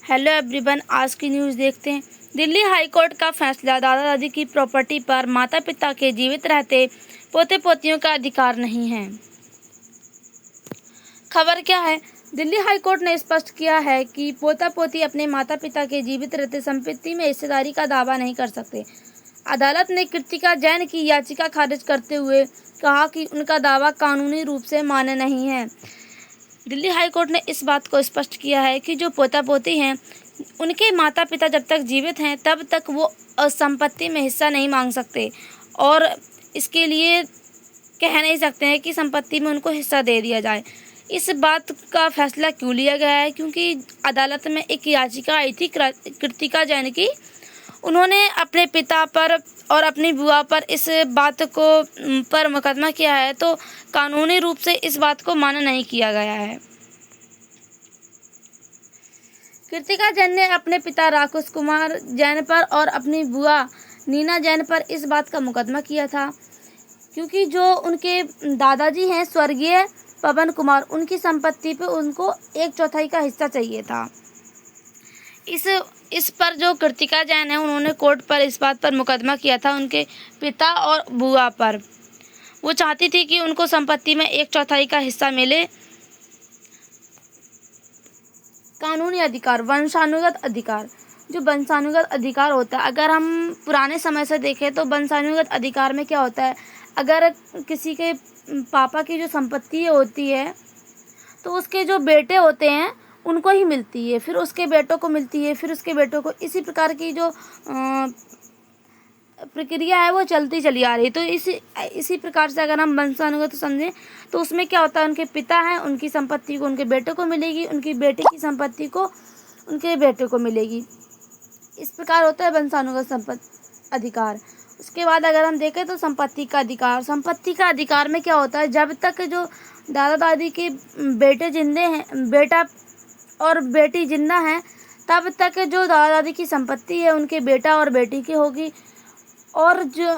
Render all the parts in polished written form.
Hello everyone, आज की news देखते हैं। दिल्ली हाई कोर्ट का फैसला, दादा दादी की प्रॉपर्टी पर माता पिता के जीवित रहते पोते पोतियों का अधिकार नहीं है। खबर क्या है? दिल्ली हाई कोर्ट ने स्पष्ट किया है कि पोता पोती अपने माता पिता के जीवित रहते संपत्ति में हिस्सेदारी का दावा नहीं कर सकते। अदालत ने कृतिका जैन की याचिका खारिज करते हुए कहा कि उनका दावा कानूनी रूप से मान्य नहीं है। दिल्ली हाई कोर्ट ने इस बात को स्पष्ट किया है कि जो पोता पोती हैं, उनके माता पिता जब तक जीवित हैं तब तक वो संपत्ति में हिस्सा नहीं मांग सकते और इसके लिए कह नहीं सकते हैं कि संपत्ति में उनको हिस्सा दे दिया जाए। इस बात का फैसला क्यों लिया गया है? क्योंकि अदालत में एक याचिका आई थी कृतिका जैन की। उन्होंने अपने पिता पर और अपनी बुआ पर इस बात को पर मुकदमा किया है, तो कानूनी रूप से इस बात को मान्य नहीं किया गया है। कृतिका जैन ने अपने पिता राकेश कुमार जैन पर और अपनी बुआ नीना जैन पर इस बात का मुकदमा किया था, क्योंकि जो उनके दादाजी हैं स्वर्गीय पवन कुमार, उनकी संपत्ति पे उनको 1/4 का हिस्सा चाहिए था। इस पर जो कृतिका जैन है, उन्होंने कोर्ट पर इस बात पर मुकदमा किया था उनके पिता और बुआ पर। वो चाहती थी कि उनको संपत्ति में 1/4 का हिस्सा मिले। कानूनी अधिकार, वंशानुगत अधिकार। जो वंशानुगत अधिकार होता है, अगर हम पुराने समय से देखें तो वंशानुगत अधिकार में क्या होता है, अगर किसी के पापा की जो संपत्ति होती है तो उसके जो बेटे होते हैं उनको ही मिलती है, फिर उसके बेटों को मिलती है, फिर उसके बेटों को। इसी प्रकार की जो प्रक्रिया है वो चलती चली आ रही है। तो इसी प्रकार से अगर हम वंशानुगत समझें तो उसमें क्या होता है, उनके पिता हैं, उनकी संपत्ति को उनके बेटे को मिलेगी, उनकी बेटे की संपत्ति को उनके बेटे को मिलेगी। इस प्रकार होता है वंशानुगत अधिकार। उसके बाद अगर हम देखें तो संपत्ति का अधिकार। संपत्ति का अधिकार में क्या होता है, जब तक जो दादा दादी के बेटे जिंदे हैं, बेटा और बेटी जिंदा हैं, तब तक जो दादा दादी की संपत्ति है उनके बेटा और बेटी की होगी। और जो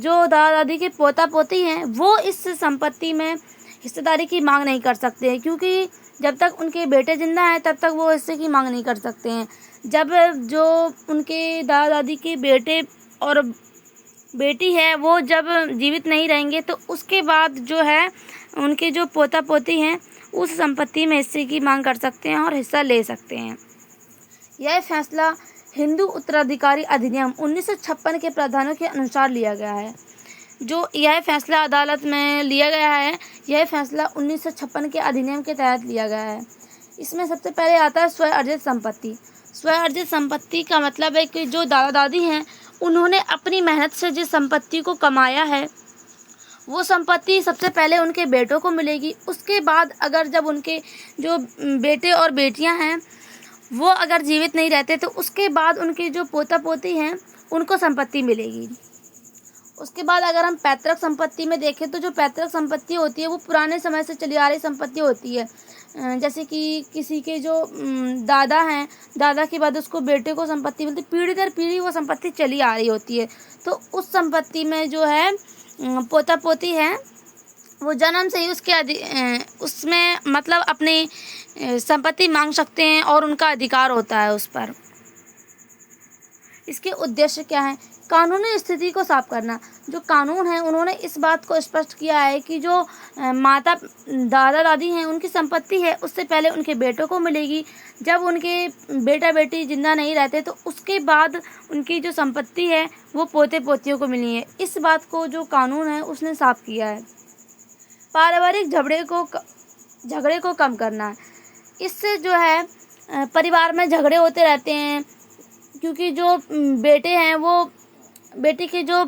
दादा दादी के पोता पोती हैं वो इस संपत्ति में हिस्सेदारी की मांग नहीं कर सकते हैं, क्योंकि जब तक उनके बेटे जिंदा हैं तब तक वो हिस्से की मांग नहीं कर सकते हैं। जब जो उनके दादा दादी के बेटे और बेटी है वो जब जीवित नहीं रहेंगे तो उसके बाद जो है उनके जो पोता पोती हैं उस संपत्ति में हिस्से की मांग कर सकते हैं और हिस्सा ले सकते हैं। यह फैसला हिंदू उत्तराधिकारी अधिनियम 1956 के प्रावधानों के अनुसार लिया गया है। जो यह फैसला अदालत में लिया गया है, यह फैसला 1956 के अधिनियम के तहत लिया गया है। इसमें सबसे पहले आता है स्वयं अर्जित संपत्ति। स्वयं अर्जित संपत्ति का मतलब है कि जो दादा दादी हैं उन्होंने अपनी मेहनत से जिस संपत्ति को कमाया है वो संपत्ति सबसे पहले उनके बेटों को मिलेगी। उसके बाद अगर जब उनके जो बेटे और बेटियां हैं वो अगर जीवित नहीं रहते तो उसके बाद उनके जो पोता पोती हैं उनको संपत्ति मिलेगी। उसके बाद अगर हम पैतृक संपत्ति में देखें तो जो पैतृक संपत्ति होती है वो पुराने समय से चली आ रही संपत्ति होती है। जैसे कि किसी के जो दादा हैं, दादा के बाद उसको बेटे को संपत्ति मिलती, पीढ़ी दर पीढ़ी वो संपत्ति चली आ रही होती है। तो उस संपत्ति में जो है पोता पोती है वो जन्म से ही उसमें मतलब अपनी संपत्ति मांग सकते हैं और उनका अधिकार होता है उस पर। इसके उद्देश्य क्या है? कानूनी स्थिति को साफ करना। जो कानून है उन्होंने इस बात को स्पष्ट किया है कि जो माता दादा दादी हैं उनकी संपत्ति है उससे पहले उनके बेटों को मिलेगी। जब उनके बेटा बेटी जिंदा नहीं रहते तो उसके बाद उनकी जो संपत्ति है वो पोते पोतियों को मिली है। इस बात को जो कानून है उसने साफ किया है। पारिवारिक झगड़े को कम करना। इससे जो है परिवार में झगड़े होते रहते हैं, क्योंकि जो बेटे हैं वो बेटी के जो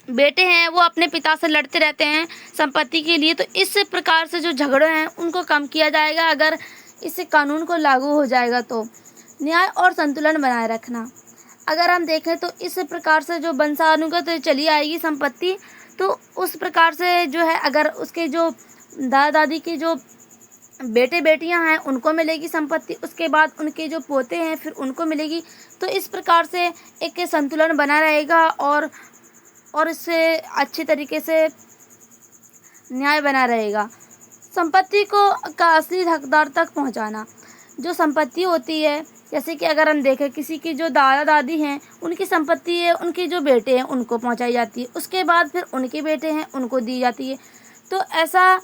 बेटे हैं वो अपने पिता से लड़ते रहते हैं संपत्ति के लिए। तो इस प्रकार से जो झगड़े हैं उनको कम किया जाएगा अगर इस कानून को लागू हो जाएगा तो। न्याय और संतुलन बनाए रखना। अगर हम देखें तो इस प्रकार से जो वंशानुगत चली आएगी संपत्ति, तो उस प्रकार से जो है अगर उसके जो दादा दादी के जो बेटे बेटियां हैं उनको मिलेगी संपत्ति, उसके बाद उनके जो पोते हैं फिर उनको मिलेगी। तो इस प्रकार से एक संतुलन बना रहेगा और इससे अच्छे तरीके से न्याय बना रहेगा। संपत्ति का असली हकदार तक पहुंचाना। जो संपत्ति होती है, जैसे कि अगर हम देखें किसी की जो दादा दादी हैं उनकी संपत्ति है, उनके जो बेटे हैं उनको पहुंचाई जाती है, उसके बाद फिर उनके बेटे हैं उनको दी जाती है। तो ऐसा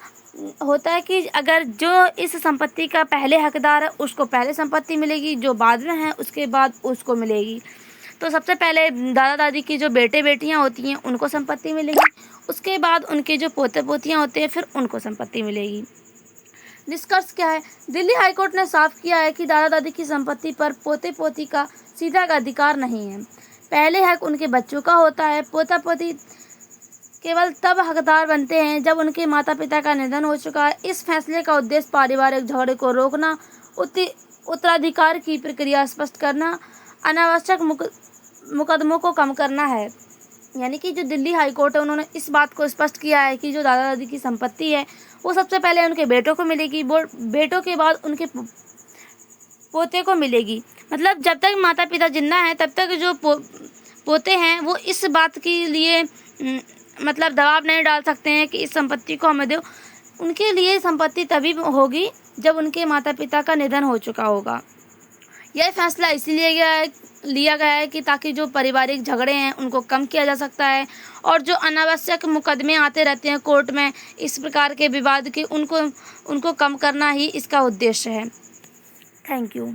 होता है कि अगर जो इस संपत्ति का पहले हकदार है उसको पहले संपत्ति मिलेगी, जो बाद में है उसके बाद उसको मिलेगी। तो सबसे पहले दादा दादी की जो बेटे बेटियां होती हैं उनको संपत्ति मिलेगी, उसके बाद उनके जो पोते पोतियां होते हैं फिर उनको संपत्ति मिलेगी। निष्कर्ष क्या है? दिल्ली हाईकोर्ट ने साफ किया है कि दादा दादी की संपत्ति पर पोते पोती का सीधा अधिकार नहीं है। पहले हक उनके बच्चों का होता है। पोता पोती केवल तब हकदार बनते हैं जब उनके माता पिता का निधन हो चुका है। इस फैसले का उद्देश्य पारिवारिक झगड़े को रोकना, उत्तराधिकार की प्रक्रिया स्पष्ट करना, अनावश्यक मुकदमों को कम करना है। यानी कि जो दिल्ली हाई कोर्ट है उन्होंने इस बात को स्पष्ट किया है कि जो दादा दादी की संपत्ति है वो सबसे पहले उनके बेटों को मिलेगी, बेटों के बाद उनके पोते को मिलेगी। मतलब जब तक माता पिता जिंदा हैं तब तक जो पोते हैं वो इस बात के लिए मतलब दबाव नहीं डाल सकते हैं कि इस संपत्ति को हमें दो। उनके लिए संपत्ति तभी होगी जब उनके माता पिता का निधन हो चुका होगा। यह फैसला इसीलिए लिया गया है कि ताकि जो पारिवारिक झगड़े हैं उनको कम किया जा सकता है और जो अनावश्यक मुकदमे आते रहते हैं कोर्ट में इस प्रकार के विवाद के उनको कम करना ही इसका उद्देश्य है। Thank you.